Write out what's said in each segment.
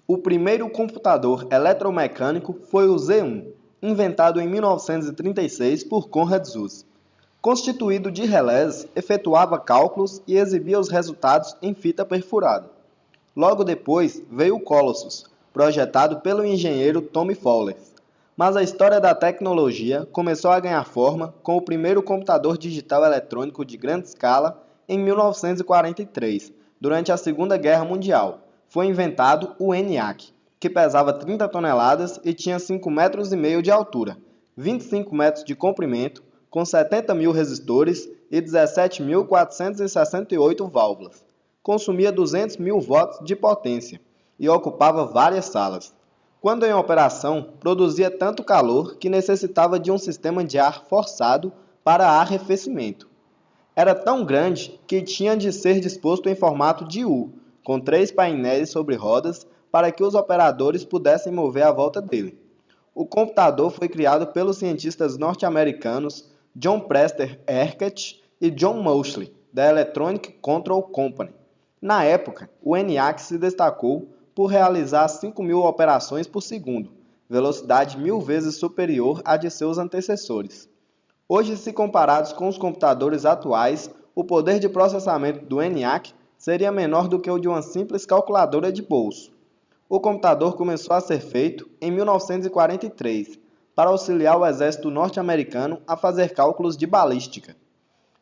O primeiro computador eletromecânico foi o Z1, inventado em 1936 por Conrad Zuse. Constituído de relés, efetuava cálculos e exibia os resultados em fita perfurada. Logo depois veio o Colossus, projetado pelo engenheiro Tommy Fowler. Mas a história da tecnologia começou a ganhar forma com o primeiro computador digital eletrônico de grande escala em 1943, durante a Segunda Guerra Mundial. Foi inventado o ENIAC, que pesava 30 toneladas e tinha 5,5 metros de altura, 25 metros de comprimento, com 70 mil resistores e 17.468 válvulas. Consumia 200 mil watts de potência e ocupava várias salas. Quando em operação, produzia tanto calor que necessitava de um sistema de ar forçado para arrefecimento. Era tão grande que tinha de ser disposto em formato de U, com 3 painéis sobre rodas para que os operadores pudessem mover à volta dele. O computador foi criado pelos cientistas norte-americanos John Preston Eckert e John Moseley, da Electronic Control Company. Na época, o ENIAC se destacou por realizar 5.000 operações por segundo, velocidade 1.000 vezes superior à de seus antecessores. Hoje, se comparados com os computadores atuais, o poder de processamento do ENIAC seria menor do que o de uma simples calculadora de bolso. O computador começou a ser feito em 1943, para auxiliar o exército norte-americano a fazer cálculos de balística.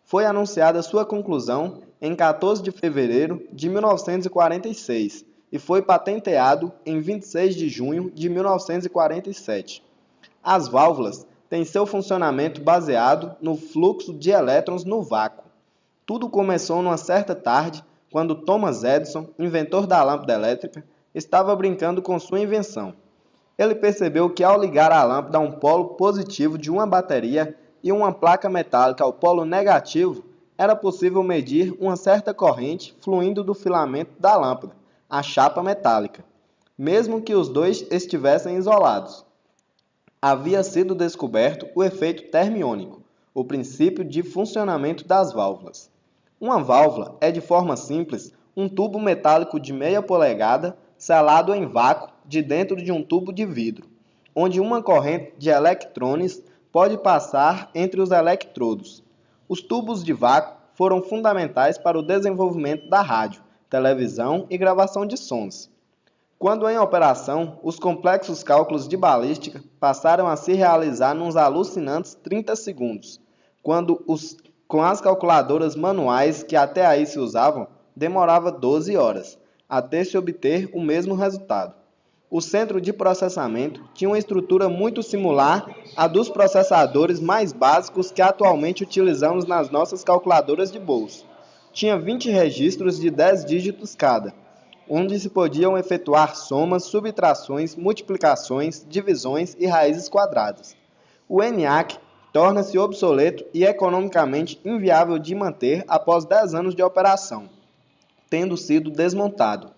Foi anunciada sua conclusão em 14 de fevereiro de 1946 e foi patenteado em 26 de junho de 1947. As válvulas têm seu funcionamento baseado no fluxo de elétrons no vácuo. Tudo começou numa certa tarde, quando Thomas Edison, inventor da lâmpada elétrica, estava brincando com sua invenção. Ele percebeu que ao ligar a lâmpada a um polo positivo de uma bateria e uma placa metálica ao polo negativo, era possível medir uma certa corrente fluindo do filamento da lâmpada, a chapa metálica, mesmo que os dois estivessem isolados. Havia sido descoberto o efeito termiônico, o princípio de funcionamento das válvulas. Uma válvula é, de forma simples, um tubo metálico de meia polegada selado em vácuo de dentro de um tubo de vidro, onde uma corrente de elétrons pode passar entre os eletrodos. Os tubos de vácuo foram fundamentais para o desenvolvimento da rádio, televisão e gravação de sons. Quando em operação, os complexos cálculos de balística passaram a se realizar nos alucinantes 30 segundos, com as calculadoras manuais que até aí se usavam, demorava 12 horas, até se obter o mesmo resultado. O centro de processamento tinha uma estrutura muito similar à dos processadores mais básicos que atualmente utilizamos nas nossas calculadoras de bolso. Tinha 20 registros de 10 dígitos cada, onde se podiam efetuar somas, subtrações, multiplicações, divisões e raízes quadradas. O ENIAC torna-se obsoleto e economicamente inviável de manter após 10 anos de operação, tendo sido desmontado.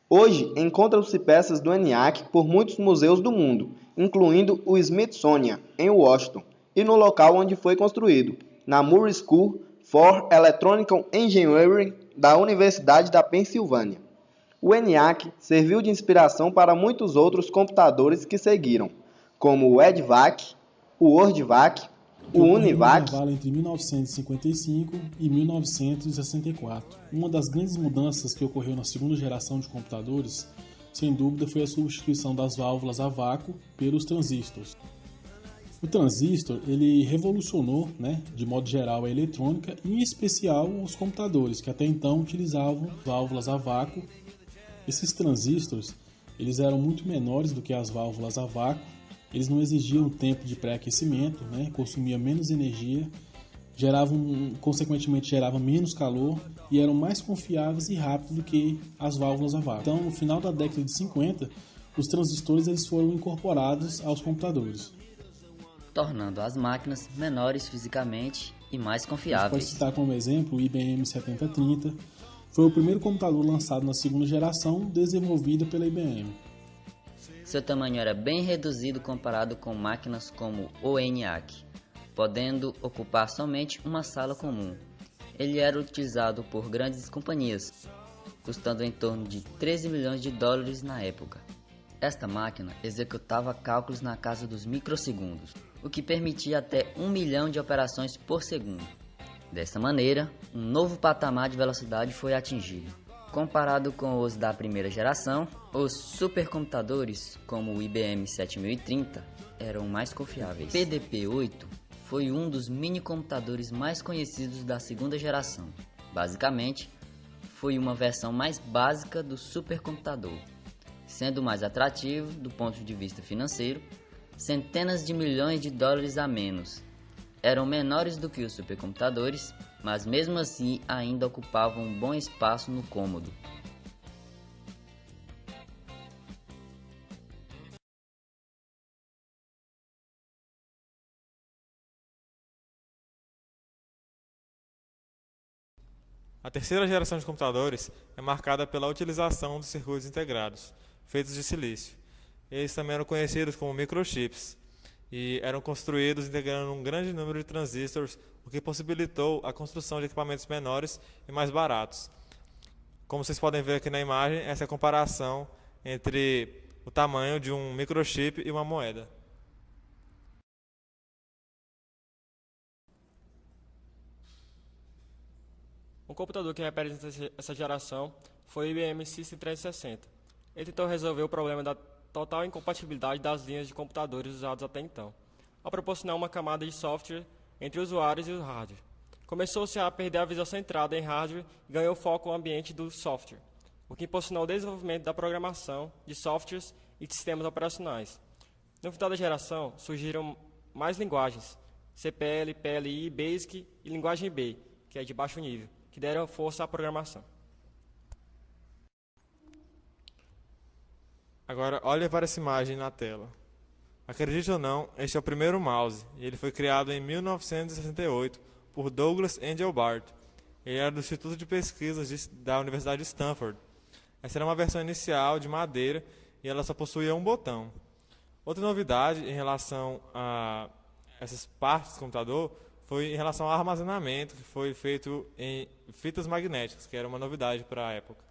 Hoje, encontram-se peças do ENIAC por muitos museus do mundo, incluindo o Smithsonian, em Washington, e no local onde foi construído, na Moore School for Electronic Engineering da Universidade da Pensilvânia. O ENIAC serviu de inspiração para muitos outros computadores que seguiram, como o EDVAC, o WorldVac, o UNIVAC. Entre 1955 e 1964. Uma das grandes mudanças que ocorreu na segunda geração de computadores, sem dúvida, foi a substituição das válvulas a vácuo pelos transistores. O transistor ele revolucionou, de modo geral, a eletrônica e, em especial, os computadores, que até então utilizavam válvulas a vácuo. Esses transistores eles eram muito menores do que as válvulas a vácuo. Eles não exigiam tempo de pré-aquecimento, consumiam menos energia, consequentemente geravam menos calor e eram mais confiáveis e rápidos do que as válvulas a vácuo. Então, no final da década de 50, os transistores eles foram incorporados aos computadores, tornando as máquinas menores fisicamente e mais confiáveis. Pode citar como exemplo o IBM 7030, foi o primeiro computador lançado na segunda geração, desenvolvido pela IBM. Seu tamanho era bem reduzido comparado com máquinas como o ENIAC, podendo ocupar somente uma sala comum. Ele era utilizado por grandes companhias, custando em torno de 13 milhões de dólares na época. Esta máquina executava cálculos na casa dos microsegundos, o que permitia até 1 milhão de operações por segundo. Dessa maneira, um novo patamar de velocidade foi atingido. Comparado com os da primeira geração, os supercomputadores, como o IBM 7030, eram mais confiáveis. O PDP-8 foi um dos minicomputadores mais conhecidos da segunda geração. Basicamente, foi uma versão mais básica do supercomputador, sendo mais atrativo do ponto de vista financeiro, centenas de milhões de dólares a menos. Eram menores do que os supercomputadores, mas mesmo assim ainda ocupavam um bom espaço no cômodo. A terceira geração de computadores é marcada pela utilização dos circuitos integrados, feitos de silício. Eles também eram conhecidos como microchips e eram construídos integrando um grande número de transistores, o que possibilitou a construção de equipamentos menores e mais baratos. Como vocês podem ver aqui na imagem, essa é a comparação entre o tamanho de um microchip e uma moeda. Um computador que representa essa geração foi o IBM System 360. Ele tentou resolver o problema da total incompatibilidade das linhas de computadores usados até então, ao proporcionar uma camada de software entre usuários e o hardware. Começou-se a perder a visão centrada em hardware e ganhou foco no ambiente do software, o que impulsionou o desenvolvimento da programação de softwares e de sistemas operacionais. No final da geração, surgiram mais linguagens, CPL, PLI, BASIC e linguagem B, que é de baixo nível, que deram força à programação. Agora, olhe para essa imagem na tela. Acredite ou não, este é o primeiro mouse, e ele foi criado em 1968 por Douglas Engelbart. Ele era do Instituto de Pesquisas da Universidade de Stanford. Essa era uma versão inicial de madeira e ela só possuía um botão. Outra novidade em relação a essas partes do computador foi em relação ao armazenamento, que foi feito em fitas magnéticas, que era uma novidade para a época.